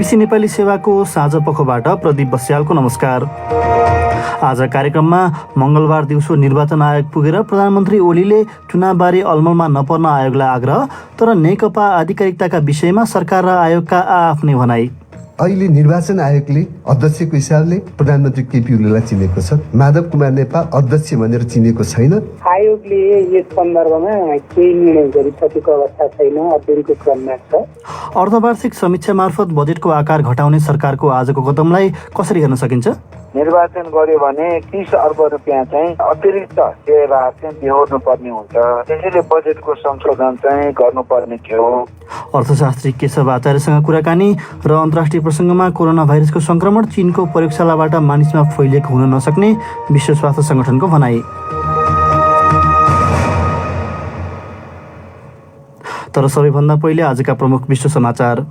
BBC Nepali सेवाको साँझ पखबाट प्रदीप बस्यालको नमस्कार। आज कार्यक्रममा मंगलबार दिउँसो निर्वाचन आयोग पुगेर प्रधानमन्त्री ओलीले चुनावबारे अलमलमा नपर्न आयोगलाई आग्रह, तर नेकपा आधिकारिकताका विषयमा सरकार र आयोगका आफ्नै भनाई। अहिले निर्वाचन आयोगले अध्यक्षको हिसाबले प्रधानमन्त्री केपी ओलीलाई चिनेको छ, माधव कुमार नेपाल अध्यक्ष भनेर चिनेको छैन। आयोगले यस सन्दर्भमा केही निर्णय गरिसकेको अवस्था छैन, अध्ययनको क्रममा छ। अर्धवार्षिक समीक्षा मार्फत बजेटको आकार घटाउने सरकारको आजको कदमलाई कसरी हेर्न सकिन्छ? निर्वाचन गर्यो भने 30 अर्ब रुपियाँ चाहिँ अतिरिक्त सेवाहरू चाहिँ बेहोर्नु पर्ने हुन्छ, त्यसैले बजेटको संशोधन चाहिँ गर्नुपर्ने थियो। अर्थशास्त्री केशव आचार्यसँग कुराकानी र अन्तर्राष्ट्रिय प्रसङ्गमा कोरोना भाइरसको संक्रमण चीनको प्रयोगशालाबाट मानिसमा फैलिएको हुन नसक्ने विश्व स्वास्थ्य संगठनको भनाई। तर सबैभन्दा पहिले आजका प्रमुख विश्व समाचार।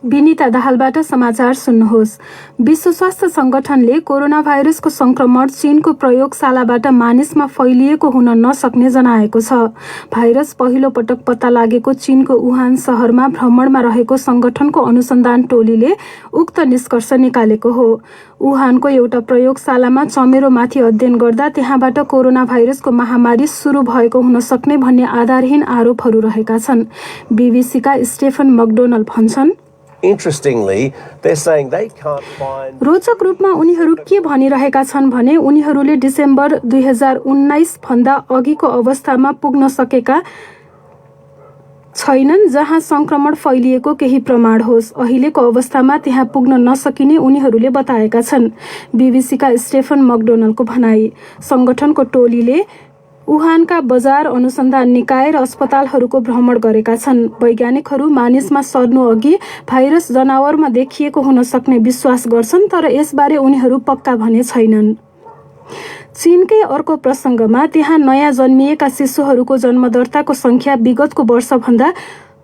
विनिता दाहालबाट समाचार सुन्नुहोस्। विश्व स्वास्थ्य संगठनले कोरोना भाइरसको संक्रमण चीनको प्रयोगशालाबाट मानिसमा फैलिएको हुन नसक्ने जनाएको छ। भाइरस पहिलो पटक पत्ता लागेको चीनको वुहान शहरमा भ्रमणमा रहेको संगठनको अनुसन्धान टोलीले उक्त निष्कर्ष निकालेको हो। वुहानको एउटा प्रयोगशालामा चमेरोमाथि अध्ययन गर्दा त्यहाँबाट कोरोना भाइरसको महामारी सुरु भएको हुन सक्ने भन्ने आधारहीन आरोपहरू रहेका छन्। बीबीसीका स्टेफन मैकडोनल्ड भन्छन्, रोचक रूपमा उनीहरू के भनिरहेका छन् भने उनीहरूले डिसेम्बर 2019 भन्दा अघिको अवस्थामा पुग्न सकेका छैनन् जहाँ संक्रमण फैलिएको केही प्रमाण होस्। अहिलेको अवस्थामा त्यहाँ पुग्न नसकिने उनीहरूले बताएका छन्। बीबीसीका स्टेफन मैकडोनल्डको भनाई। संगठनको टोलीले वुहानका बजार, अनुसन्धान निकाय र अस्पतालहरूको भ्रमण गरेका छन्। वैज्ञानिकहरू मानिसमा सर्नु अघि भाइरस जनावरमा देखिएको हुन सक्ने विश्वास गर्छन्, तर यसबारे उनीहरू पक्का भने छैनन्। चीनकै अर्को प्रसङ्गमा त्यहाँ नयाँ जन्मिएका शिशुहरूको जन्मदरताको सङ्ख्या विगतको वर्षभन्दा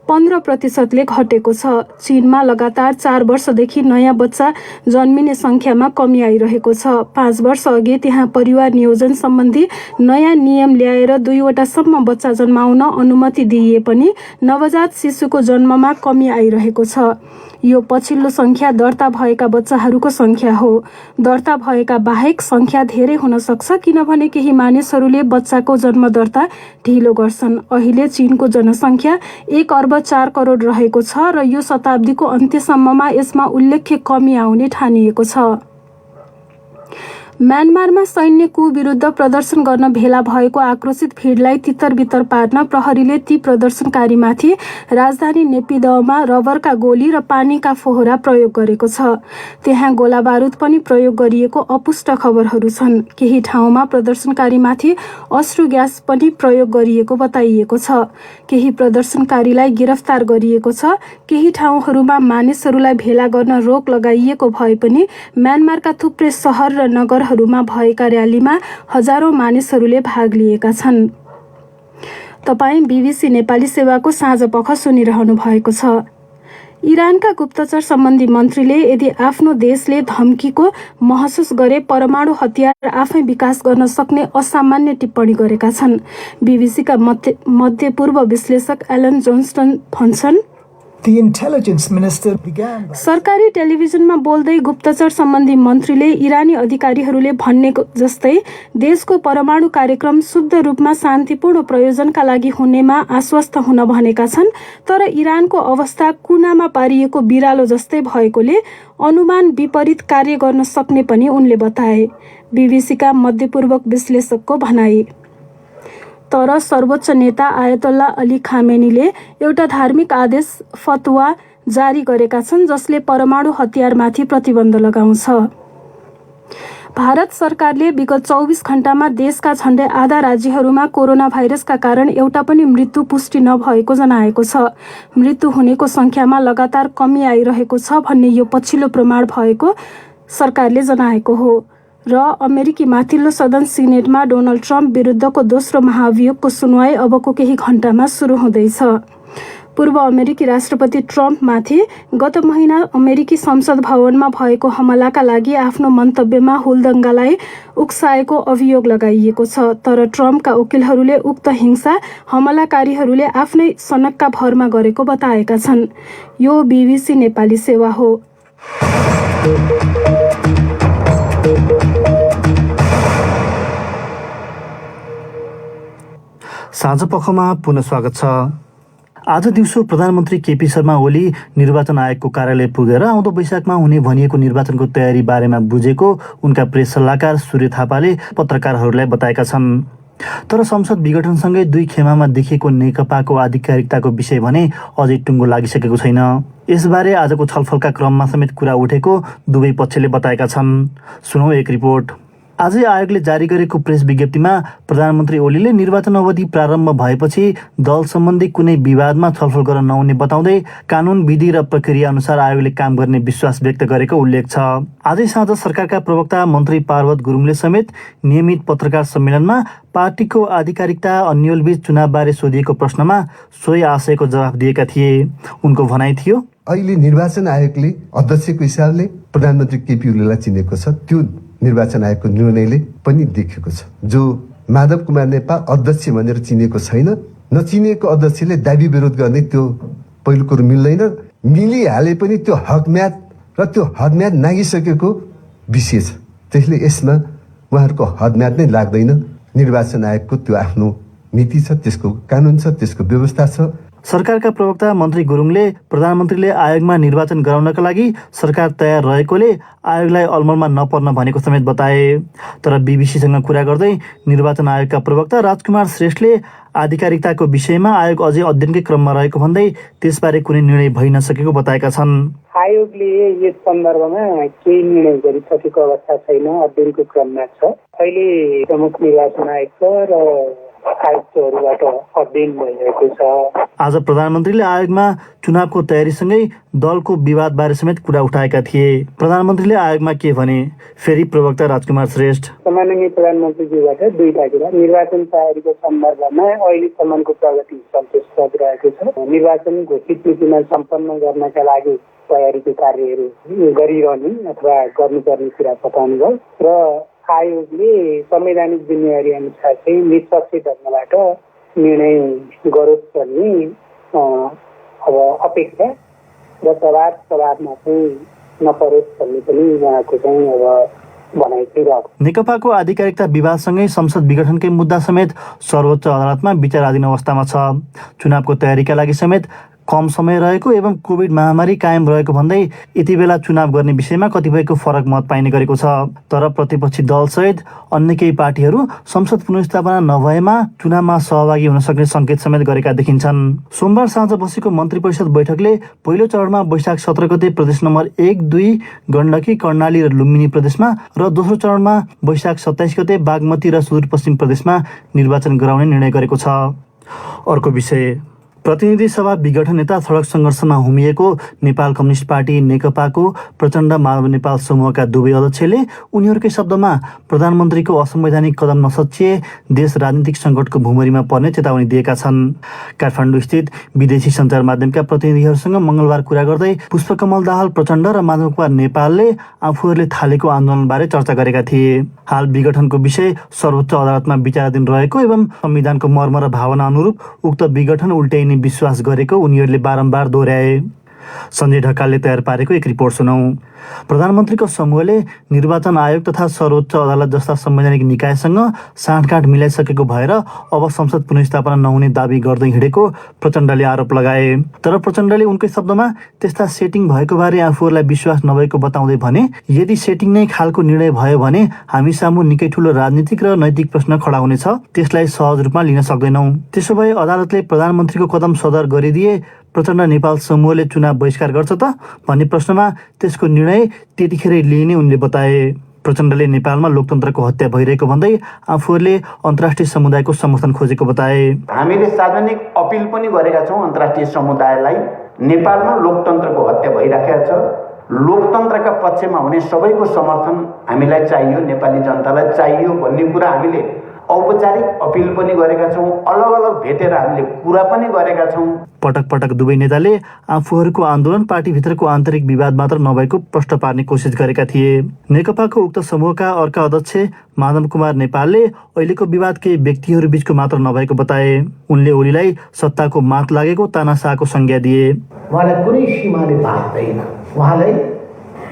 15% घटेको छ। चीनमा लगातार 4 वर्षदेखि नयाँ बच्चा जन्मिने सङ्ख्यामा कमी आइरहेको छ। 5 वर्ष अघि त्यहाँ परिवार नियोजन सम्बन्धी नयाँ नियम ल्याएर 2वटासम्म बच्चा जन्माउन अनुमति दिइए पनि नवजात शिशुको जन्ममा कमी आइरहेको छ। यो पछिल्लो सङ्ख्या दर्ता भएका बच्चाहरूको सङ्ख्या हो। दर्ता भएका बाहेक सङ्ख्या धेरै हुन सक्छ, किनभने केही मानिसहरूले बच्चाको जन्मदर्ता ढिलो गर्छन्। अहिले चीनको जनसङ्ख्या 1 अर्ब 4 करोड रहेको छ र यो शताब्दीको अन्त्यसम्ममा यसमा उल्लेख्य कमी आउने ठानिएको छ। म्यानमारमा सैन्य कु विरुद्ध प्रदर्शन गर्न भेला भएको आक्रोशित भिडलाई तितरबितर पार्न प्रहरीले ती प्रदर्शनकारीमाथि राजधानी नेपिदहमा रबरका गोली र पानीका फोहरा प्रयोग गरेको छ। त्यहाँ गोलाबारुद पनि प्रयोग गरिएको अपुष्ट खबरहरू छन्। केही ठाउँमा प्रदर्शनकारीमाथि अश्रु ग्यास पनि प्रयोग गरिएको बताइएको छ। केही प्रदर्शनकारीलाई गिरफ्तार गरिएको छ। केही ठाउँहरूमा मानिसहरूलाई भेला गर्न रोक लगाइएको भए पनि म्यानमारका थुप्रै सहर र नगर मा भएका र्यालीमा हजारौं मानिसहरूले भाग लिएका छन्। तपाईं बीबीसी नेपाली सेवाको साँझ पख सुनिरहनु भएको छ। इरानका गुप्तचर सम्बन्धी मन्त्रीले यदि आफ्नो देशले धम्कीको महसुस गरे परमाणु हतियार आफै विकास गर्न सक्ने असामान्य टिप्पणी गरेका छन्। बीबीसीका मध्यपूर्व विश्लेषक एलन जोन्सन भन्छन्, सरकारी टेलिभिजनमा बोल्दै गुप्तचर सम्बन्धी मन्त्रीले इरानी अधिकारीहरूले भन्ने जस्तै देशको परमाणु कार्यक्रम शुद्ध रूपमा शान्तिपूर्ण प्रयोजनका लागि हुनेमा आश्वस्त हुन भनेका छन्, तर इरानको अवस्था कुनामा पारिएको बिरालो जस्तै भएकोले अनुमान विपरीत कार्य गर्न सक्ने पनि उनले बताए। बीबीसीका मध्यपूर्व विश्लेषकको भनाई। तर सर्वोच्च नेता आयतोल्ला अली खामेनीले एउटा धार्मिक आदेश फतवा जारी गरेका छन् जसले परमाणु हतियारमाथि प्रतिबन्ध लगाउँछ। भारत सरकारले विगत 24 घण्टामा देशका झण्डै आधा राज्यहरूमा कोरोना भाइरसका कारण एउटा पनि मृत्यु पुष्टि नभएको जनाएको छ। मृत्यु हुनेको सङ्ख्यामा लगातार कमी आइरहेको छ भन्ने यो पछिल्लो प्रमाण भएको सरकारले जनाएको हो। र अमेरिकी माथिल्लो सदन सिनेटमा डोनाल्ड ट्रम्प विरुद्धको दोस्रो महाभियोगको सुनवाई अबको केही घण्टामा सुरु हुँदैछ। पूर्व अमेरिकी राष्ट्रपति ट्रम्पमाथि गत महिना अमेरिकी संसद भवनमा भएको हमलाका लागि आफ्नो मन्तव्यमा हुलदङ्गालाई उक्साएको अभियोग लगाइएको छ। तर ट्रम्पका वकिलहरूले उक्त हिंसा हमलाकारीहरूले आफ्नै सनकका भरमा गरेको बताएका छन्। यो बीबीसी नेपाली सेवा हो। साँझपखमा पुनः स्वागत छ। आज दिउँसो प्रधानमन्त्री केपी शर्मा ओली निर्वाचन आयोगको कार्यालय पुगेर आउँदो वैशाखमा हुने भनिएको निर्वाचनको तयारी बारेमा बुझेको उनका प्रेस सल्लाहकार सूर्य थापाले पत्रकारहरूलाई बताएका छन्। तर संसद विघटनसँगै 2 खेमामा देखिएको नेकपाको आधिकारिकताको विषय भने अझै टुङ्गो लागिसकेको छैन। यसबारे आजको छलफलका क्रममा समेत कुरा उठेको दुवै पक्षले बताएका छन्। सुनौ एक रिपोर्ट। आजै आयोगले जारी गरेको प्रेस विज्ञप्तिमा प्रधानमन्त्री ओलीले निर्वाचन अवधि प्रारम्भ भएपछि दल सम्बन्धी कुनै विवादमा छलफल गर्न नहुने बताउँदै कानुन विधि र प्रक्रिया अनुसार आयोगले काम गर्ने विश्वास व्यक्त गरेको उल्लेख छ। आजै साँझ सरकारका प्रवक्ता मन्त्री पार्वत गुरुङले समेत नियमित पत्रकार सम्मेलनमा पार्टीको आधिकारिकता अन्यलबीच चुनावबारे सोधिएको प्रश्नमा सोही आशयको जवाफ दिएका थिए। उनको भनाइ थियो, अहिले निर्वाचन आयोगले अध्यक्षको हिसाबले प्रधानमन्त्री केपी ओलीलाई चिनेको छ। त्यो निर्वाचन आयोगको निर्णयले पनि देखिएको छ। जो माधव कुमार नेपाल अध्यक्ष भनेर चिनेको छैन, नचिनेको अध्यक्षले दाबी विरोध गर्ने त्यो पहिलो कुरो मिल्दैन। मिलिहाले पनि त्यो हकम्याद र त्यो हदम्याद नागिसकेको विषय छ। त्यसले यसमा उहाँहरूको हदम्याद नै लाग्दैन। निर्वाचन आयोगको त्यो आफ्नो नीति छ, त्यसको कानुन छ, त्यसको व्यवस्था छ। सरकारका प्रवक्ता मन्त्री गुरुङले प्रधानमन्त्रीले आयोगमा निर्वाचन गराउनका लागि सरकार तयार रहेकोले आयोगलाई अलमलमा नपर्न भनेको समेत बताए। तर बीबीसीसँग कुरा गर्दै निर्वाचन आयोगका प्रवक्ता राजकुमार श्रेष्ठले आधिकारिकताको विषयमा आयोग अझै अध्ययनकै क्रममा रहेको भन्दै त्यसबारे कुनै निर्णय भइ नसकेको बताएका छन्। आयोगले यस सन्दर्भमा केही निर्णय गरिसकेको अवस्था छैन, अध्ययनको क्रममा छ। अहिले प्रमुख निर्वाचन आयोग र आयुक्तहरूबाट अध्ययन भइरहेको छ। आज प्रधानमन्त्रीले आयोगमा चुनावको तयारीसँगै दलको विवादबारे समेत कुरा उठाएका थिए। प्रधानमन्त्रीले आयोगमा के भने, फेरि प्रवक्ता राजकुमार श्रेष्ठ। सामान्य प्रधानमन्त्रीज्यूबाट 2टा कुरा। निर्वाचन तयारीको सन्दर्भमा अहिलेसम्मको प्रगति सन्तोषप्रद रहेको छ। निर्वाचन घोषित मितिमा सम्पन्न गर्नका लागि तयारीको कार्यहरू गरिरहने अथवा गर्नुपर्ने कुरा बताउनु भयो र आयोगले संवैधानिक जिम्मेवारी अनुसार चाहिँ निष्पक्ष ढङ्गबाट निर्णय गरोस् भन्ने अब अपेक्षा र सवादमा चाहिँ नपरोस् भन्ने पनि उहाँको चाहिँ अब भनाइ चाहिँ रह्यो। नेकपाको आधिकारिकता विवादसँगै संसद विघटनकै मुद्दा समेत सर्वोच्च अदालतमा विचाराधीन अवस्थामा छ। चुनावको तयारीका लागि समेत कम समय रहेको एवं कोभिड महामारी कायम रहेको भन्दै यति बेला चुनाव गर्ने विषयमा कतिपयको फरक मत पाइने गरेको छ। तर प्रतिपक्षी दलसहित अन्य केही पार्टीहरू संसद पुनर्स्थापना नभएमा चुनावमा सहभागी हुन सक्ने सङ्केत समेत गरेका देखिन्छन्। सोमबार साँझ बसेको मन्त्री परिषद बैठकले पहिलो चरणमा वैशाख 17 गते प्रदेश नम्बर 1, 2 गण्डकी, कर्णाली र लुम्बिनी प्रदेशमा र दोस्रो चरणमा वैशाख 27 गते बागमती र सुदूरपश्चिम प्रदेशमा निर्वाचन गराउने निर्णय गरेको छ। अर्को विषय, प्रतिनिधि सभा विघटन नेता सडक सङ्घर्षमा हुमिएको नेपाल कम्युनिस्ट पार्टी नेकपाको प्रचण्ड माधव नेपाल समूहका दुवै अध्यक्षले उनीहरूकै शब्दमा प्रधानमन्त्रीको असंवैधानिक कदम नसच्चिए देश राजनीतिक सङ्कटको भुमरीमा पर्ने चेतावनी दिएका छन्। काठमाडौँ स्थित विदेशी सञ्चार माध्यमका प्रतिनिधिहरूसँग मङ्गलबार कुरा गर्दै पुष्पकमल दाहाल प्रचण्ड र माधव कुमार नेपालले आफूहरूले थालेको आन्दोलनबारे चर्चा गरेका थिए। हाल विघटनको विषय सर्वोच्च अदालतमा विचाराधीन रहेको एवं संविधानको मर्म र भावना अनुरूप उक्त विघटन उल्ट्याइने विश्वास गरेको उनीहरूले बारम्बार दोहोर्याए। सञ्जय ढकालले तयार पारेको एक रिपोर्ट सुनौ। प्रधानमन्त्रीको समूहले निर्वाचन आयोग तथा सर्वोच्च अदालत जस्ता संवैधानिक निकायसँग साँठगाँठ मिलाइसकेको भएर अब संसद पुनर्स्थापना नहुने दावी गर्दै हिँडेको प्रचण्डले आरोप लगाए। तर प्रचण्डले उनकै शब्दमा त्यस्ता सेटिङ भएको बारे आफूहरूलाई विश्वास नभएको बताउँदै भने, यदि सेटिङ नै खालको निर्णय भयो भने हामी सामु निकै ठूलो राजनीतिक र नैतिक प्रश्न खडा हुनेछ, त्यसलाई सहज रूपमा लिन सक्दैनौँ। त्यसो भए अदालतले प्रधानमन्त्रीको कदम सदर गरिदिए प्रचण्ड नेपाल समूहले चुनाव बहिष्कार गर्छ त भन्ने प्रश्नमा त्यसको निर्णय त्यतिखेरै लिइने उनले बताए। प्रचण्डले नेपालमा लोकतन्त्रको हत्या भइरहेको भन्दै आफूहरूले अन्तर्राष्ट्रिय समुदायको समर्थन खोजेको बताए। हामीले सार्वजनिक अपिल पनि गरेका छौँ अन्तर्राष्ट्रिय समुदायलाई। नेपालमा लोकतन्त्रको हत्या भइराखेको छ। लोकतन्त्रका पक्षमा हुने सबैको समर्थन हामीलाई चाहियो, नेपाली जनतालाई चाहियो भन्ने कुरा हामीले औपचारिक अपिल पनि गरेका छौँ। अलग अलग भेटेर हामीले कुरा पनि गरेका छौँ। पटक पटक दुवै नेताले आफूहरूको आन्दोलन पार्टीभित्रको आन्तरिक विवाद मात्र नभएको प्रष्ट पार्ने कोसिस गरेका थिए। नेकपाको उक्त समूहका अर्का अध्यक्ष माधव कुमार नेपालले अहिलेको विवाद केही व्यक्तिहरू बीचको मात्र नभएको बताए। उनले ओलीलाई सत्ताको मात लागेको तानाशाहको संज्ञा दिए। उहाँलाई कुनै सीमाले बाँध्दैन। उहाँलाई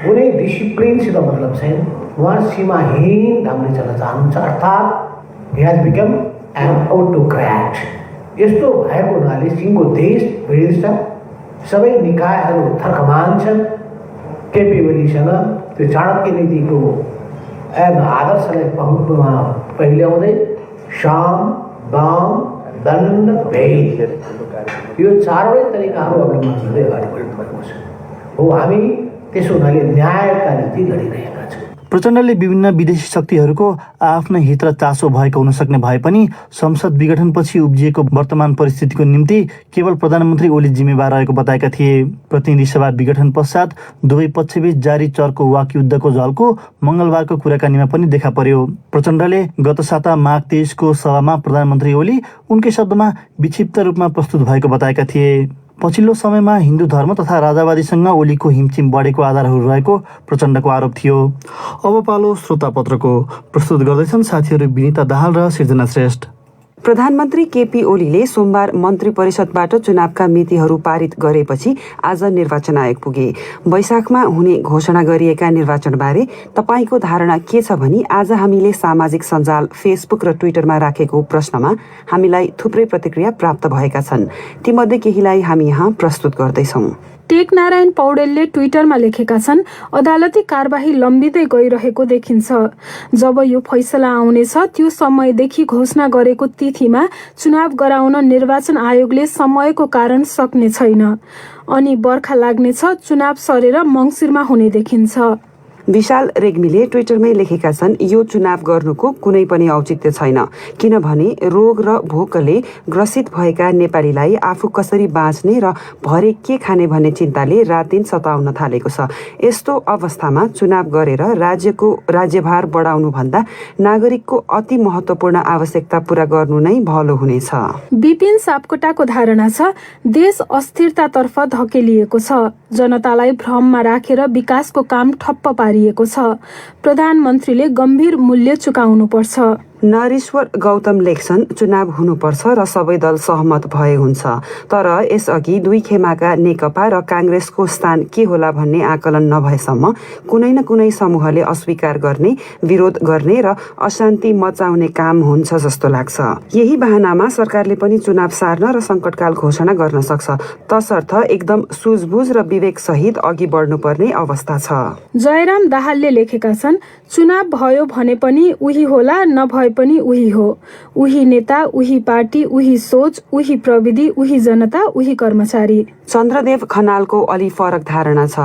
कुनै डिसिप्लिनसित मतलब छैन, उहाँ सीमाहीन ढङ्गले चल्न चाहनुहुन्छ, अर्थात् हि हेज बिकम एन अटोक्र्याट। यस्तो भएको हुनाले सिंहको देश भिडिन्छ, सबै निकायहरू थर्कमान छन्। केपी ओलीसँग त्यो चाणक्य नीतिको आदर्शलाई पहिल्याउँदै साम दाम दण्ड भेद यो चारवटै तरिकाहरू अवलम्बन गर्दै अगाडि बढ्नुभएको छ। हो, हामी त्यसो हुनाले न्यायका निम्ति लडिरहेका छौँ। प्रचण्डले विभिन्न विदेशी शक्तिहरूको आफ्नै हित र चासो भएको हुन सक्ने भए पनि संसद विघटनपछि उब्जिएको वर्तमान परिस्थितिको निम्ति केवल प्रधानमन्त्री ओली जिम्मेवार रहेको बताएका थिए। प्रतिनिधि सभा विघटन पश्चात दुवै पक्षबीच जारी चर्को वाकयुद्धको झल्को मङ्गलबारको कुराकानीमा पनि देखा पर्यो। प्रचण्डले गत साता माघ 23 को सभामा प्रधानमन्त्री ओली उनकै शब्दमा विक्षिप्त रूपमा प्रस्तुत भएको बताएका थिए। पछिल्लो समयमा हिन्दू धर्म तथा राजावादीसँग ओलीको हिमचिम बढेको आधारहरू रहेको प्रचण्डको आरोप थियो। अब पालो श्रोता पत्रको। प्रस्तुत गर्दैछन् साथीहरू विनिता दाहाल र सृजना श्रेष्ठ। प्रधानमन्त्री केपी ओलीले सोमबार मन्त्री परिषदबाट चुनावका मितिहरू पारित गरेपछि आज निर्वाचन आयोग पुगे। वैशाखमा हुने घोषणा गरिएका निर्वाचनबारे तपाईँको धारणा के छ भनी आज हामीले सामाजिक सञ्जाल फेसबुक र ट्विटरमा राखेको प्रश्नमा हामीलाई थुप्रै प्रतिक्रिया प्राप्त भएका छन्। तीमध्ये केहीलाई हामी यहाँ प्रस्तुत गर्दैछौँ। टेकनारायण पौडेलले ट्विटरमा लेखेका छन्, अदालती कारबाही लम्बिँदै गइरहेको देखिन्छ। जब यो फैसला आउनेछ त्यो समयदेखि घोषणा गरेको तिथिमा चुनाव गराउन निर्वाचन आयोगले समयको कारण सक्ने छैन। अनि बर्खा लाग्नेछ, चुनाव सरेर मङ्सिरमा हुने देखिन्छ। विशाल रेग्मीले ट्विटरमै लेखेका छन्, यो चुनाव गर्नुको कुनै पनि औचित्य छैन, किनभने रोग र भोकले ग्रसित भएका नेपालीलाई आफू कसरी बाँच्ने र भरे के खाने भन्ने चिन्ताले रातदिन सताउन थालेको छ। यस्तो अवस्थामा चुनाव गरेर राज्यको राज्यभार बढाउनुभन्दा नागरिकको अति महत्त्वपूर्ण आवश्यकता पूरा गर्नु नै भलो हुनेछ। विपिन सापकोटाको धारणा छ, देश अस्थिरतातर्फ धकेलिएको छ। जनतालाई भ्रममा राखेर विकासको काम ठप्प पारिएको छ। प्रधानमन्त्रीले गम्भीर मूल्य चुकाउनुपर्छ। नरेश्वर गौतम लेख्छन्, चुनाव हुनुपर्छ र सबै दल सहमत भए हुन्छ, तर यसअघि दुई खेमाका नेकपा र काङ्ग्रेसको स्थान के होला भन्ने आकलन नभएसम्म कुनै न कुनै समूहले अस्वीकार गर्ने, विरोध गर्ने र अशान्ति मचाउने काम हुन्छ जस्तो लाग्छ। यही बहानामा सरकारले पनि चुनाव सार्न र सङ्कटकाल घोषणा गर्न सक्छ, तसर्थ एकदम सुझबुझ र विवेक सहित अघि बढ्नुपर्ने अवस्था छ। जयराम दाहालले लेखेका छन्, चुनाव भयो भने पनि उही होला, नभए पनि उही हो। उही नेता, उही पार्टी, उही सोच, उही प्रविधि, उही जनता, उही कर्मचारी। चन्द्रदेव खनालको अलि फरक धारणा छ।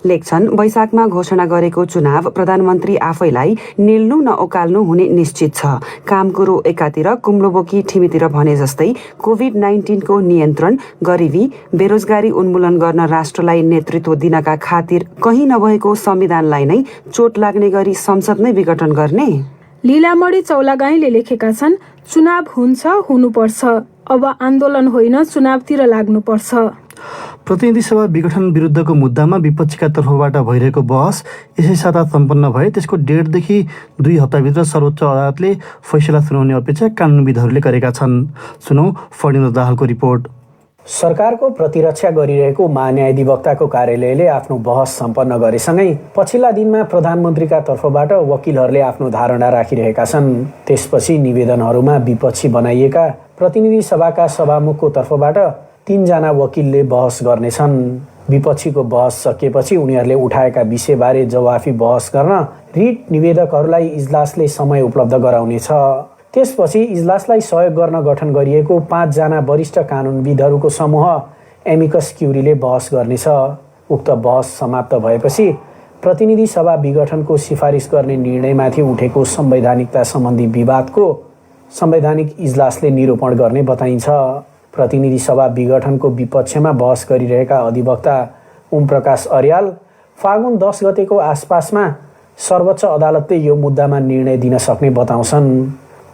लेख्छन्, वैशाखमा घोषणा गरेको चुनाव प्रधानमन्त्री आफैलाई निल्नु न ओकाल्नु हुने निश्चित छ। काम कुरो एकातिर, कुम्लोबोकी ठिमीतिर भने जस्तै कोभिड-19 को नियन्त्रण, गरिबी, बेरोजगारी उन्मूलन गर्न राष्ट्रलाई नेतृत्व दिनका खातिर कहीँ नभएको संविधानलाई नै चोट लाग्ने गरी संसद नै विघटन गर्ने। लीलामणि चौलागाईले लेखेका छन्, चुनाव हुन्छ, हुनुपर्छ। अब आन्दोलन होइन, चुनावतिर लाग्नुपर्छ। प्रतिनिधि सभा विघटन विरुद्धको मुद्दामा विपक्षीका तर्फबाट भइरहेको बहस यसै साता सम्पन्न भए त्यसको 1.5 देखि 2 हप्ताभित्र सर्वोच्च अदालतले फैसला सुनाउने अपेक्षा कानुनविदहरूले गरेका छन्। सुनौ फणिन्द्र दाहालको रिपोर्ट। सरकारको प्रतिरक्षा गरिरहेको महान्यायाधिवक्ताको कार्यालयले आफ्नो बहस सम्पन्न गरेसँगै पछिल्ला दिनमा प्रधानमन्त्रीका तर्फबाट वकिलहरूले आफ्नो धारणा राखिरहेका छन्। त्यसपछि निवेदनहरूमा विपक्षी बनाइएका प्रतिनिधि सभाका सभामुखको तर्फबाट 3 जना वकिलले बहस गर्नेछन्। विपक्षीको बहस सकिएपछि उनीहरूले उठाएका विषयबारे जवाफी बहस गर्न रिट निवेदकहरूलाई इजलासले समय उपलब्ध गराउनेछ। त्यसपछि इजलासलाई सहयोग गर्न गठन गरिएको 5 जना वरिष्ठ कानुनविदहरूको समूह एमिकस क्युरीले बहस गर्नेछ। उक्त बहस समाप्त भएपछि प्रतिनिधि सभा विघटनको सिफारिस गर्ने निर्णयमाथि उठेको संवैधानिकता सम्बन्धी विवादको संवैधानिक इजलासले निरूपण गर्ने बताइन्छ। प्रतिनिधि सभा विघटनको विपक्षमा बहस गरिरहेका अधिवक्ता ओमप्रकाश अर्याल फागुन 10 गतेको आसपासमा सर्वोच्च अदालतले यो मुद्दामा निर्णय दिन सक्ने बताउँछन्।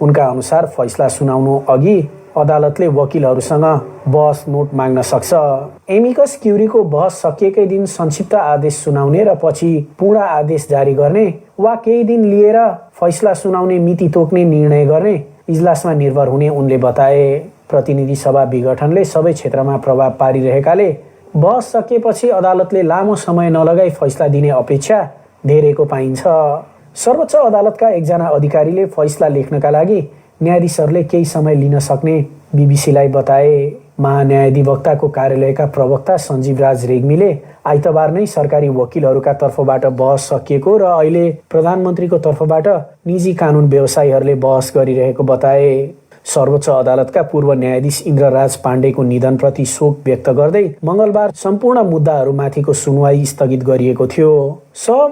उनका अनुसार फैसला सुनाउनु अघि अदालतले वकिलहरूसँग बहस नोट माग्न सक्छ। एमिकस क्युरीको बहस सकिएकै दिन संक्षिप्त आदेश सुनाउने र पछि पूर्ण आदेश जारी गर्ने वा केही दिन लिएर फैसला सुनाउने मिति तोक्ने निर्णय गर्ने इजलासमा निर्भर हुने उनले बताए। प्रतिनिधि सभा विघटनले सबै क्षेत्रमा प्रभाव पारिरहेकाले बहस सकिएपछि अदालतले लामो समय नलगाई फैसला दिने अपेक्षा धेरैको पाइन्छ। सर्वोच्च अदालतका एकजना अधिकारीले फैसला लेख्नका लागि न्यायाधीशहरूले केही समय लिन सक्ने बीबीसीलाई बताए। महान्यायाधिवक्ताको कार्यालयका प्रवक्ता सञ्जीव राज रेग्मीले आइतबार नै सरकारी वकिलहरूका तर्फबाट बहस सकिएको र अहिले प्रधानमन्त्रीको तर्फबाट निजी कानुन व्यवसायीहरूले बहस गरिरहेको बताए। सर्वोच्च अदालतका पूर्व न्यायाधीश इन्द्रराज पाण्डेको निधनप्रति शोक व्यक्त गर्दै मङ्गलबार सम्पूर्ण मुद्दाहरूमाथिको सुनवाई स्थगित गरिएको थियो।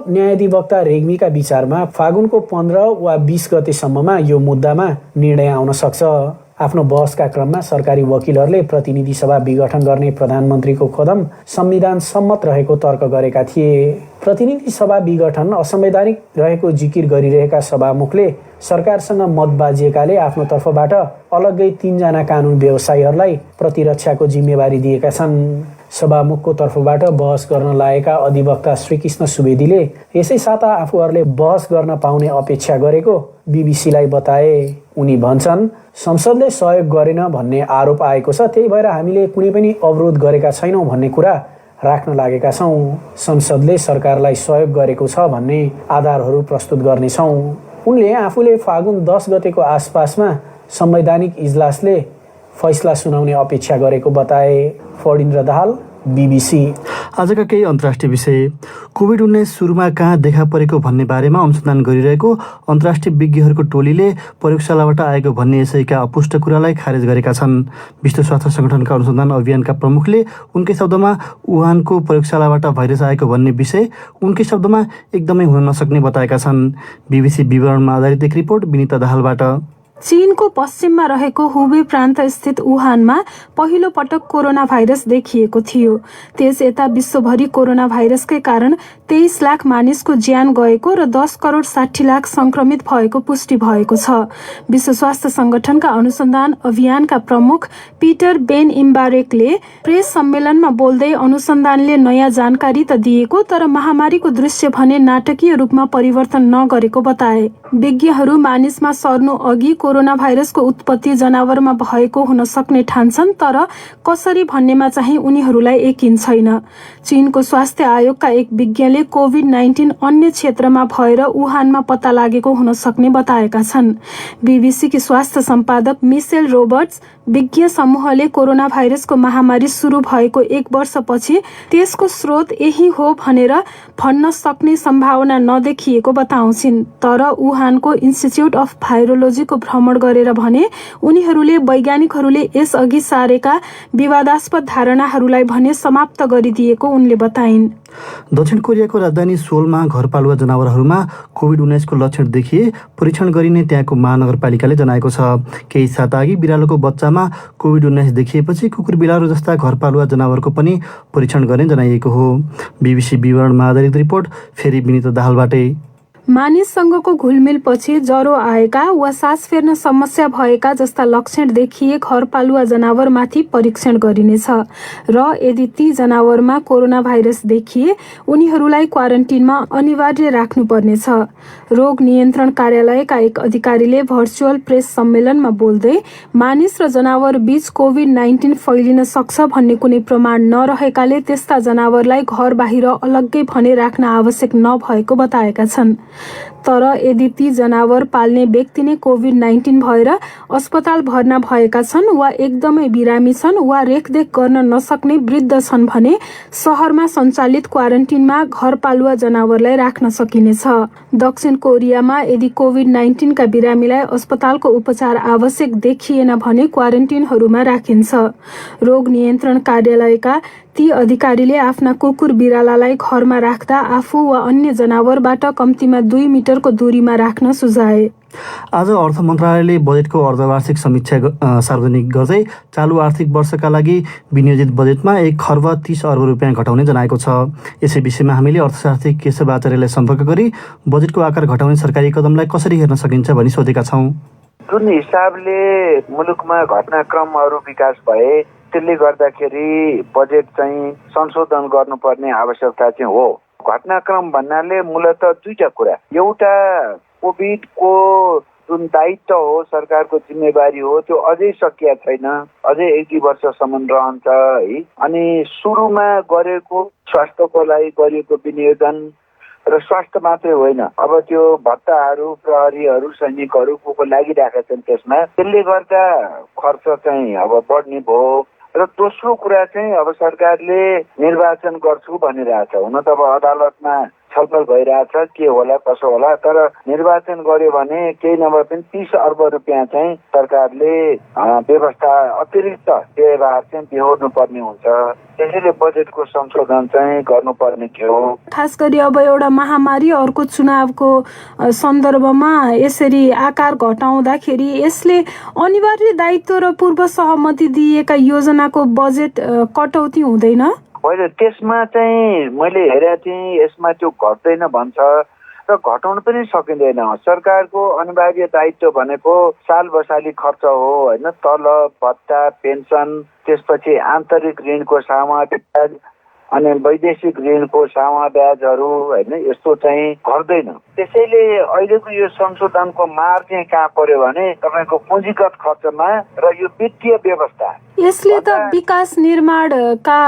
न्यायाधिवक्ता रेग्मीका विचारमा फागुनको 15 वा 20 गतेसम्ममा यो मुद्दामा निर्णय आउन सक्छ। आफ्नो बहसका क्रममा सरकारी वकिलहरूले प्रतिनिधि सभा विघटन गर्ने प्रधानमन्त्रीको कदम संविधान सम्मत रहेको तर्क गरेका थिए। प्रतिनिधि सभा विघटन असंवैधानिक रहेको जिकिर गरिरहेका सभामुखले सरकारसँग मत बाजिएकाले आफ्नो तर्फबाट अलग्गै 3 जना कानुन व्यवसायीहरूलाई प्रतिरक्षाको जिम्मेवारी दिएका छन्। सभामुखको तर्फबाट बहस गर्न लागेका अधिवक्ता श्रीकृष्ण सुवेदीले यसै साता आफूहरूले बहस गर्न पाउने अपेक्षा गरेको बीबीसीलाई बताए। उनी भन्छन्, संसदले सहयोग गरेन भन्ने आरोप आएको छ, त्यही भएर हामीले कुनै पनि अवरोध गरेका छैनौँ भन्ने कुरा राख्न लागेका छौँ। संसदले सरकारलाई सहयोग गरेको छ भन्ने आधारहरू प्रस्तुत गर्नेछौँ। उनले आफूले फागुन 10 गतेको आसपासमा संवैधानिक इजलासले फैसला सुनाउने अपेक्षा गरेको बताए। फणिन्द्र दाहाल, बीबीसी। आजका केही अन्तर्राष्ट्रिय विषय। कोभिड-19 सुरुमा कहाँ देखा परेको भन्ने बारेमा अनुसन्धान गरिरहेको अन्तर्राष्ट्रिय विज्ञहरूको टोलीले प्रयोगशालाबाट आएको भन्ने यसैका अपुष्ट कुरालाई खारेज गरेका छन्। विश्व स्वास्थ्य सङ्गठनका अनुसन्धान अभियानका प्रमुखले उनकै शब्दमा वुहानको प्रयोगशालाबाट भाइरस आएको भन्ने विषय उनकै शब्दमा एकदमै हुन नसक्ने बताएका छन्। बीबीसी विवरणमा आधारित एक रिपोर्ट विनिता दाहालबाट। चीनको पश्चिममा रहेको हुबे प्रान्त स्थित वुहानमा पहिलो पटक कोरोना भाइरस देखिएको थियो। त्यस यता विश्वभरि कोरोना भाइरसकै कारण 23 लाख मानिसको ज्यान गएको र 10 करोड 60 लाख संक्रमित भएको पुष्टि भएको छ। विश्व स्वास्थ्य संगठनका अनुसन्धान अभियानका प्रमुख पिटर बेन इम्बारेकले प्रेस सम्मेलनमा बोल्दै अनुसन्धानले नयाँ जानकारी त दिएको तर महामारीको दृश्य भने नाटकीय रूपमा परिवर्तन नगरेको बताए। विज्ञहरू मानिसमा सर्नु अघि कोरोना भाइरसको उत्पत्ति जनावरमा भएको हुन सक्ने ठान्छन्, तर कसरी भन्नेमा चाहिँ उनीहरूलाई यकिन छैन। चीनको स्वास्थ्य आयोगका एक विज्ञले कोभिड-19 अन्य क्षेत्रमा भएर वुहानमा पत्ता लागेको हुन सक्ने बताएका छन्। बीबीसीकी स्वास्थ्य सम्पादक मिसेल रोबर्ट्स विज्ञ समूहले कोरोना भाइरसको महामारी सुरु भएको 1 वर्षपछि त्यसको स्रोत यही हो भनेर भन्न सक्ने सम्भावना नदेखिएको बताउँछिन्। तर वुहानको इन्स्टिच्युट अफ भाइरोलोजीको भ्रमण गरेर भने उनीहरूले वैज्ञानिकहरूले यसअघि सारेका विवादास्पद धारणाहरूलाई भने समाप्त गरिदिएको उनले बताइन्। दक्षिण कोरियाको राजधानी सोलमा घरपालुवा जनावरहरूमा कोभिड-19 को लक्षण देखिए परीक्षण गरिने त्यहाँको महानगरपालिकाले जनाएको छ। केही साता अघि बिरालोको बच्चामा कोभिड-19 देखिएपछि कुकुर बिरालो जस्ता घरपालुवा जनावरको पनि परीक्षण गर्ने जनाइएको हो। बीबीसी विवरणमा आधारित रिपोर्ट फेरि विनिता दाहालबाटै। मानिससँगको घुलमिलपछि ज्वरो आएका वा सास फेर्न समस्या भएका जस्ता लक्षण देखिए घरपालुवा जनावरमाथि परीक्षण गरिनेछ र यदि ती जनावरमा कोरोना भाइरस देखिए उनीहरूलाई क्वारेन्टिनमा अनिवार्य राख्नुपर्नेछ। रोग नियन्त्रण कार्यालयका एक अधिकारीले भर्चुअल प्रेस सम्मेलनमा बोल्दै मानिस र जनावर बीच कोभिड-19 फैलिन सक्छ भन्ने कुनै प्रमाण नरहेकाले त्यस्ता जनावरलाई घर बाहिर अलग्गै भने राख्न आवश्यक नभएको बताएका छन्। तर यदि ती जनावर पाल्ने व्यक्ति नै कोभिड-19 भएर अस्पताल भर्ना भएका छन् वा एकदमै बिरामी छन् वा रेखदेख गर्न नसक्ने वृद्ध छन् भने सहरमा सञ्चालित क्वारेन्टिनमा घरपालुवा जनावरलाई राख्न सकिनेछ। दक्षिण कोरियामा यदि कोभिड-19 का बिरामीलाई अस्पतालको उपचार आवश्यक देखिएन भने क्वारेन्टिनहरूमा राखिन्छ। रोग नियन्त्रण कार्यालयका ती अधिकारीले आफ्ना कुकुर बिरालालाई घरमा राख्दा आफू वा अन्य जनावरबाट कम्तीमा 2 मिटरको दूरीमा राख्न सुझाए। आज अर्थ मन्त्रालयले बजेटको अर्धवार्षिक समीक्षा सार्वजनिक गर्दै चालु आर्थिक वर्षका लागि विनियोजित बजेटमा 1 खर्ब 30 अर्ब रुपियाँ घटाउने जनाएको छ। यसै विषयमा हामीले अर्थशास्त्री केशव आचार्यलाई सम्पर्क गरी बजेटको आकार घटाउने सरकारी कदमलाई कसरी हेर्न सकिन्छ भनी सोधेका छौँ। जुन हिसाबले मुलुकमा घटनाक्रमहरू विकास भए त्यसले गर्दाखेरि बजेट चाहिँ संशोधन गर्नुपर्ने आवश्यकता चाहिँ हो। घटनाक्रम भन्नाले मूलतः 2टा कुरा, एउटा कोभिडको जुन दायित्व हो, सरकारको जिम्मेवारी हो, त्यो अझै सकिया छैन। अझै 1-2 वर्षसम्म रहन्छ है। अनि सुरुमा गरेको स्वास्थ्यको लागि गरिएको विनियोजन र स्वास्थ्य मात्रै होइन, अब त्यो भत्ताहरू, प्रहरीहरू, सैनिकहरू को लागिरहेका छन् त्यसमा, त्यसले गर्दा खर्च चाहिँ अब बढ्ने भयो। र दोस्रो कुरा चाहिँ अब सरकारले निर्वाचन गर्छु भनिरहेछ। हुन त अब अदालतमा छलफल भइरहेछ के होला कसो होला, तर निर्वाचन गर्यो भने केही नभए पनि 30 अर्ब रुपियाँ चाहिँ सरकारले व्यवस्था अतिरिक्त व्यवहार चाहिँ बेहोर्नु पर्ने हुन्छ। त्यसैले बजेटको संशोधन चाहिँ गर्नुपर्ने थियो। खास गरी अब एउटा महामारी अर्को चुनावको सन्दर्भमा यसरी आकार घटाउँदाखेरि यसले अनिवार्य दायित्व र पूर्व सहमति दिएका योजनाको बजेट कटौती हुँदैन? होइन, त्यसमा चाहिँ मैले हेरेको थिएँ, यसमा त्यो घट्दैन भन्छ र घटाउन पनि सकिँदैन। सरकारको अनिवार्य दायित्व भनेको साल बसाली खर्च हो होइन, तलब, भत्ता, पेन्सन, त्यसपछि आन्तरिक ऋणको सामा ब्याज अनि वैदेशिक ऋणको सामा ब्याजहरू होइन, यस्तो चाहिँ घट्दैन। त्यसैले अहिलेको यो संशोधनको मार चाहिँ कहाँ पर्यो भने तपाईँको पुँजीगत खर्चमा र यो वित्तीय व्यवस्था। यसले त विकास निर्माणका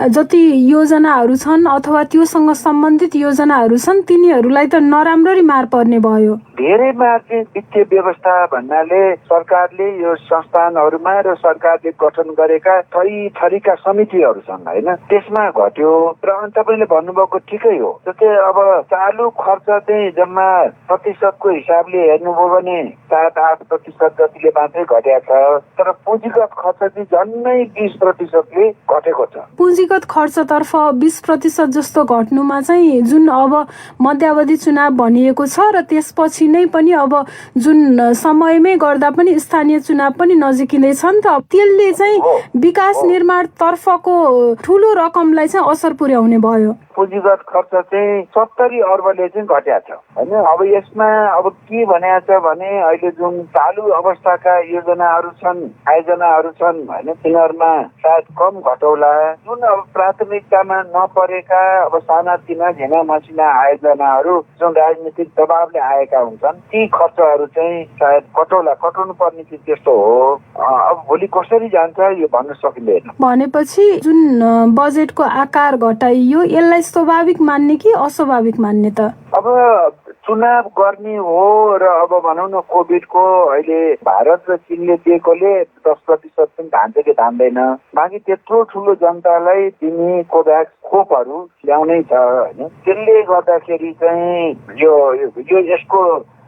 जति योजनाहरू छन् अथवा त्योसँग सम्बन्धित योजनाहरू छन् तिनीहरूलाई त नराम्ररी मार पर्ने भयो। धेरै मार चाहिँ वित्तीय व्यवस्था भन्नाले सरकारले यो संस्थानहरूमा र सरकारले गठन गरेका थरीका समितिहरू छन् होइन, त्यसमा घट्यो। र तपाईँले भन्नुभएको ठिकै हो। जस्तै अब चालु खर्च चाहिँ जम्मा प्रतिशतको हिसाबले हेर्नुभयो भने 7-8% जतिले मात्रै घटेको छ, तर पुँजीगत खर्च चाहिँ झन्नै 20%ले घटेको छ। पुँजीगत खर्चतर्फ 20% जस्तो घट्नुमा चाहिँ जुन अब मध्यावधि चुनाव भनिएको छ र त्यसपछि नै पनि अब जुन समयमै गर्दा पनि स्थानीय चुनाव पनि नजिकिँदै छ नि त, त्यसले चाहिँ विकास निर्माण तर्फको ठुलो रकमलाई चाहिँ असर पुर्याउने भयो। पुँजीगत खर्च चाहिँ 70 अर्बले चाहिँ घट्या छ होइन। अब यसमा अब के भनेको छ भने अहिले जुन चालु अवस्थाका योजनाहरू छन्, आयोजनाहरू छन् होइन, तिनीहरूमा सायद कम घटौला। जुन अब प्राथमिकतामा नपरेका अब सानातिना झिना मसिना आयोजनाहरू जुन राजनीतिक दबावले आएका हुन्छन् ती खर्चहरू चाहिँ सायद घटाउनु पर्ने चाहिँ त्यस्तो हो। अब भोलि कसरी जान्छ यो भन्न सकिँदैन। भनेपछि जुन बजेटको आकार घटाइयो यसलाई स्वाभाविक मान्ने कि अस्वाभाविक मान्ने त? अब चुनाव गर्ने हो र अब भनौँ न कोभिडको अहिले भारत र चीनले दिएकोले 10% पनि धान्छ कि धान्दैन। बाँकी त्यत्रो ठुलो जनतालाई दिने कोभ्याक्स खोपहरू ल्याउनै छ होइन। त्यसले गर्दाखेरि चाहिँ यो यसको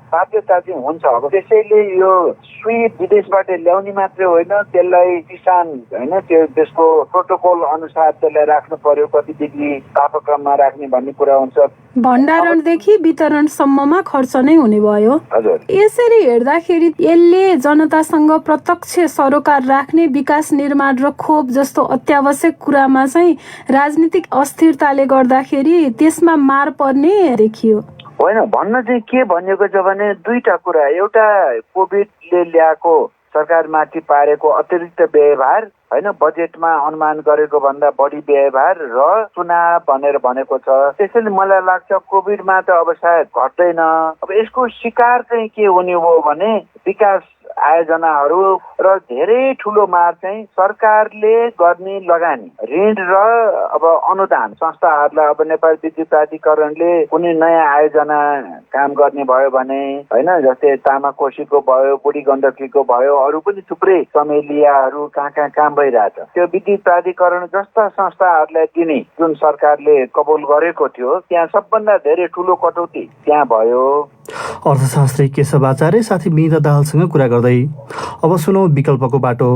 बाध्यता चाहिँ हुन्छ। अब त्यसैले यो सुई विदेशबाट ल्याउने मात्रै होइन, त्यसलाई किसान होइन त्यो त्यसको प्रोटोकल अनुसार त्यसलाई राख्नु पर्यो, कति डिग्री तापक्रममा राख्ने भन्ने कुरा हुन्छ। भण्डारणदेखि वितरणसम्ममा खर्च नै हुने भयो। हजुर, यसरी हेर्दाखेरि यसले जनतासँग प्रत्यक्ष सरोकार राख्ने विकास निर्माण र खोप जस्तो अत्यावश्यक कुरामा चाहिँ राजनीतिक अस्थिरताले गर्दाखेरि त्यसमा मार पर्ने देखियो। होइन, भन्न चाहिँ के भनिएको छ भने दुईटा कुरा। एउटा कोभिडले ल्याएको सरकारमाथि पारेको अतिरिक्त व्यवहार होइन, बजेटमा अनुमान गरेको भन्दा बढी व्यवहार र चुनाव भनेर भनेको छ। त्यसैले मलाई लाग्छ कोभिडमा त अब सायद घट्दैन। अब यसको शिकार चाहिँ के हुने हो भने विकास आयोजनाहरू र धेरै ठुलो मार चाहिँ सरकारले गर्ने लगानी, ऋण र अब अनुदान संस्थाहरूलाई। अब नेपाल विद्युत प्राधिकरणले कुनै नयाँ आयोजना काम गर्ने भयो भने होइन, जस्तै तामाकोसीको भयो, बुढी गण्डकीको भयो, अरू पनि थुप्रै चमेलियाहरू कहाँ काम भइरहेछ। त्यो विद्युत प्राधिकरण जस्ता संस्थाहरूलाई दिने जुन सरकारले कबुल गरेको थियो त्यहाँ सबभन्दा धेरै ठुलो कटौती त्यहाँ भयो। अर्थशास्त्री केशव आचार्य साथी विनिता दाहालसँग कुरा गर्दै अब सुनौ विकल्पको बाटो।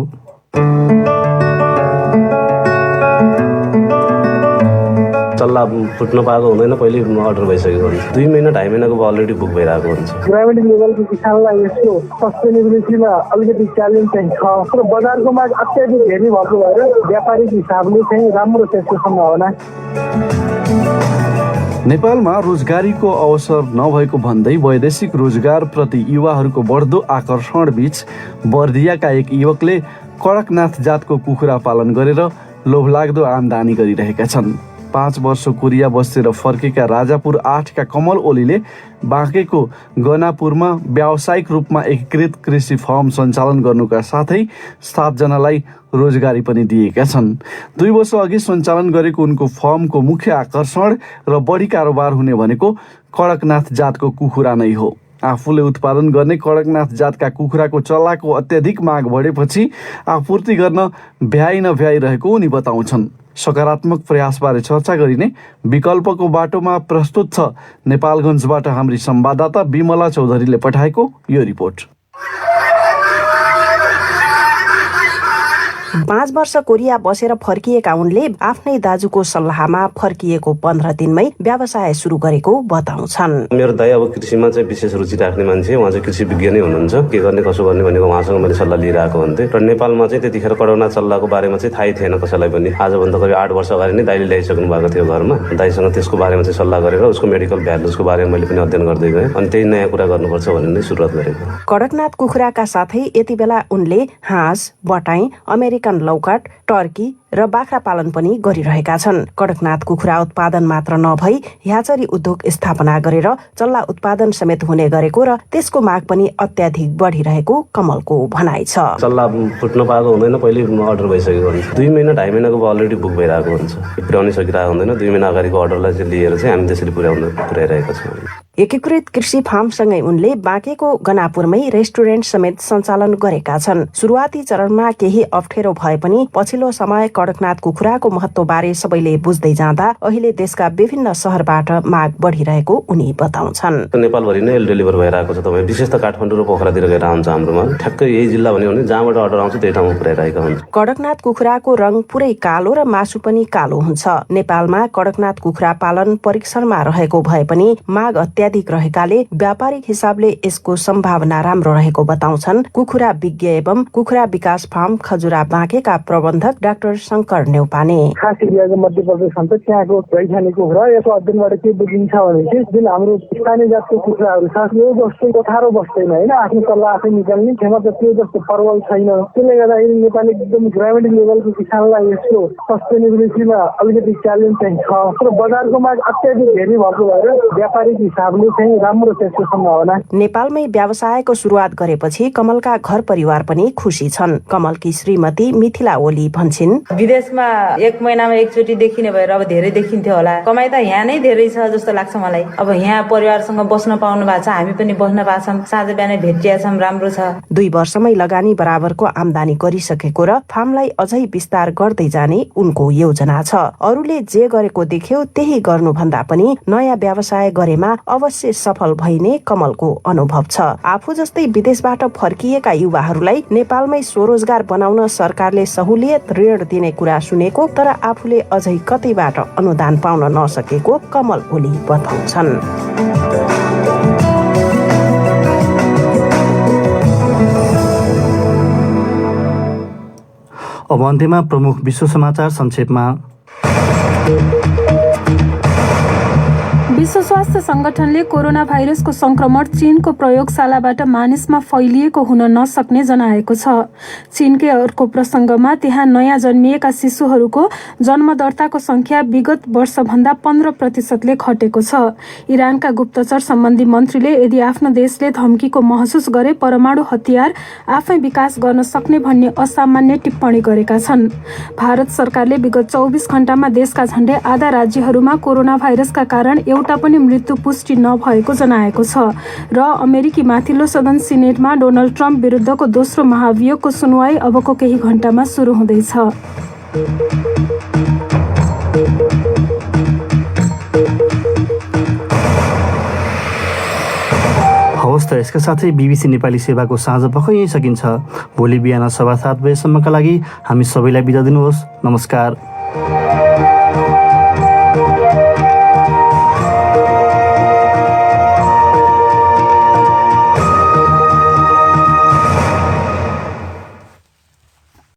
चल्ला फुट्न पाएको हुँदैन, पहिले अर्डर भइसकेको हुन्छ। 2 महिना 2.5 महिनाको अलरेडी बुक भइरहेको हुन्छ। ग्रामीण लेभलको किसानलाई यसको सस्टेनेबिलिटीमा अलिकति च्यालेन्ज चाहिँ छ, तर बजारको माग अत्याधिक धेरै भएको भएर व्यापारिक हिसाबले चाहिँ राम्रो त्यसको सम्भावना। नेपालमा रोजगारीको अवसर नभएको भन्दै वैदेशिक रोजगार प्रति युवाहरूको बढ्दो आकर्षण बीच बर्दियाका एक युवकले कड़कनाथ जातको कुखुरा पालन गरेर लोभलाग्दो आमदानी गरिरहेका छन्। 5 वर्ष कोरिया बसेर फर्केका राजापुर 8 का कमल ओलीले बाँकेको गनापुरमा व्यावसायिक रूपमा एकीकृत कृषि फर्म सञ्चालन गर्नुका साथै 7 जनालाई रोजगारी पनि दिएका छन्। 2 वर्ष अघि सञ्चालन गरेको उनको फर्मको मुख्य आकर्षण र बढी कारोबार हुने भनेको कडकनाथ जातको कुखुरा नै हो। आफूले उत्पादन गर्ने कडकनाथ जातका कुखुराको चल्लाको अत्याधिक माग बढेपछि आपूर्ति गर्न भ्याइ नभ्याइरहेको उनी बताउँछन्। सकारात्मक प्रयासबारे चर्चा गरिने विकल्पको बाटोमा प्रस्तुत छ नेपालगञ्जबाट हाम्री संवाददाता बिमला चौधरीले पठाएको यो रिपोर्ट। 5 वर्ष कोरिया बसेर फर्किएका उनले आफ्नै दाजुको सल्लाहमा फर्किएको 15 दिनमै व्यवसाय सुरु गरेको बताउँछन्। मेरो दाइ अब कृषिमा चाहिँ विशेष रुचि राख्ने मान्छे, उहाँ चाहिँ कृषि विज्ञ नै हुनुहुन्छ। के गर्ने कसो गर्ने भनेको उहाँसँग मैले सल्लाह लिइरहेको हुन्थेँ। र नेपालमा चाहिँ त्यतिखेर कडकनाथ चल्लाको बारेमा चाहिँ थाहै थिएन कसैलाई पनि। आजभन्दा करिब 8 वर्ष अगाडि नै दाइले ल्याइसक्नु भएको थियो घरमा। दाइसँग त्यसको बारेमा चाहिँ सल्लाह गरेर उसको मेडिकल भ्यालुजको बारेमा मैले पनि अध्ययन गर्दै गएँ। अनि त्यही नयाँ कुरा गर्नुपर्छ भनेर नै सुरुवात गरेको। कडकनाथ कुखुराका साथै यति बेला उनले हाँस, बटाई, अमेरिकन लौकाट, टर्की र बाख्रा पालन पनि गरिरहेका छन्। कडकनाथ कुखुरा उत्पादन मात्र नभई ह्याचरी उद्योग स्थापना गरेर चल्ला उत्पादन समेत हुने गरेको र त्यसको माग पनि अत्याधिक बढिरहेको कमलको भनाइ छ। चल्ला फुट्न पाएको हुँदैन, पहिले अर्डर भइसकेको हुन्छ। 2 महिना 2.5 महिनाको अलरेडी बुक भइरहेको हुन्छ। पुर्याउनै सकिरहेको हुँदैन। 2 महिना अगाडिको अर्डरलाई चाहिँ लिएर चाहिँ हामी त्यसरी पुर्याइरहेका छौँ। एकीकृत कृषि फार्मसँगै उनले बाँकेको गनापुरमै रेस्टुरेन्ट समेत सञ्चालन गरेका छन्। सुरुवाती चरणमा केही अप्ठ्यारो भए पनि पछिल्लो समय कडकनाथ कुखुराको महत्त्वबारे सबैले बुझ्दै जाँदा अहिले देशका विभिन्न शहरबाट माग बढिरहेको उनी बताउँछन्। नेपालभरि नै डेलिभर भइरहेको छ। तपाईँ विशेष त काठमाडौँ र पोखरातिर गएर आउँछ हाम्रोमा। ठ्याक्कै यही जिल्ला भन्यो भने जहाँबाट अर्डर आउँछ त्यही ठाउँमा पुर्याइरहेका हुन्छ। कडकनाथ कुखुराको रङ पुरै कालो र मासु पनि कालो हुन्छ। नेपालमा कडकनाथ कुखुरा पालन परीक्षणमा रहेको भए पनि माग अत्याधिक रहेकाले व्यापारिक हिसाबले यसको सम्भावना राम्रो रहेको बताउँछन् कुखुरा विज्ञ एवं कुखुरा विकास फार्म खजुरा बाँकेका प्रबन्धक डाक्टर शङ्कर नेउपाने। खास एरियाको मध्य प्रदेश हुन्छ, त्यहाँको रैथाने कुखुरा यसको अध्ययनबाट के बुझिन्छ भने चाहिँ जुन हाम्रो स्थानीय जातको कुखुराहरू छ यो जस्तो कोठारो बस्दैन होइन, आफ्नो सल्लाह आफै निकाल्ने क्षमता त्यो जस्तो प्रबल छैन। त्यसले गर्दाखेरि नेपाल एकदम ग्रामीण लेभलको किसानलाई यसको सस्टेनेबिलिटीमा अलिकति च्यालेन्ज चाहिँ छ र बजारको माग अत्याधिक धेरै भएको भएर व्यापारिक हिसाबले चाहिँ राम्रो त्यसको सम्भावना। नेपालमै व्यवसायको सुरुवात गरेपछि कमलका घर परिवार पनि खुसी छन्। कमलकी श्रीमती मिथिला ओली भन्छन्, विदेशमा 1 महिनामा एकचोटि देखिने भएर अब धेरै देखिन्थ्यो होला। कमाइ त यहाँ नै धेरै छ जस्तो लाग्छ मलाई। अब यहाँ परिवारसँग बस्न पाउनु भएको छ, हामी पनि बस्न पाएको छौँ, साँझ बिहानै भेटिया छौँ, राम्रो छ। 2 वर्षमै लगानी बराबरको आम्दानी गरिसकेको र फार्मलाई अझै विस्तार गर्दै जाने उनको योजना छ। अरूले जे गरेको देख्यो त्यही गर्नुभन्दा पनि नयाँ व्यवसाय गरेमा अवश्य सफल भइने कमलको अनुभव छ। आफू जस्तै विदेशबाट फर्किएका युवाहरूलाई नेपालमै स्वरोजगार बनाउन सरकारले सहुलियत ऋण दिने कुरा सुनेको तर आफूले अझै कतैबाट अनुदान पाउन नसकेको कमल ओली बताउँछन्। अब अन्त्यमा प्रमुख विश्व समाचार संक्षेपमा। विश्व स्वास्थ्य संगठनले कोरोना भाइरसको संक्रमण चीनको प्रयोगशालाबाट मानिसमा फैलिएको हुन नसक्ने जनाएको छ। चीनकै अर्को प्रसङ्गमा त्यहाँ नयाँ जन्मिएका शिशुहरूको जन्मदर्ताको संख्या विगत वर्षभन्दा 15% घटेको छ। इरानका गुप्तचर सम्बन्धी मन्त्रीले यदि आफ्नो देशले धम्कीको महसुस गरे परमाणु हतियार आफै विकास गर्न सक्ने भन्ने असामान्य टिप्पणी गरेका छन्। भारत सरकारले विगत 24 घण्टामा देशका झण्डै आधा राज्यहरूमा कोरोना भाइरसका कारण एउटा पनि मृत्यु पुष्टि नभएको जनाएको छ र अमेरिकी माथिल्लो सदन सिनेटमा डोनाल्ड ट्रम्प विरुद्धको दोस्रो महाभियोगको सुनवाई अबको केही घण्टामा सुरु हुँदैछ। हवस् त यसका साथै BBC नेपाली सेवाको साँझ पख यहीँ सकिन्छ। भोलि बिहान 7:15 बजेसम्मका लागि हामी सबैलाई बिदा दिनुहोस्। नमस्कार।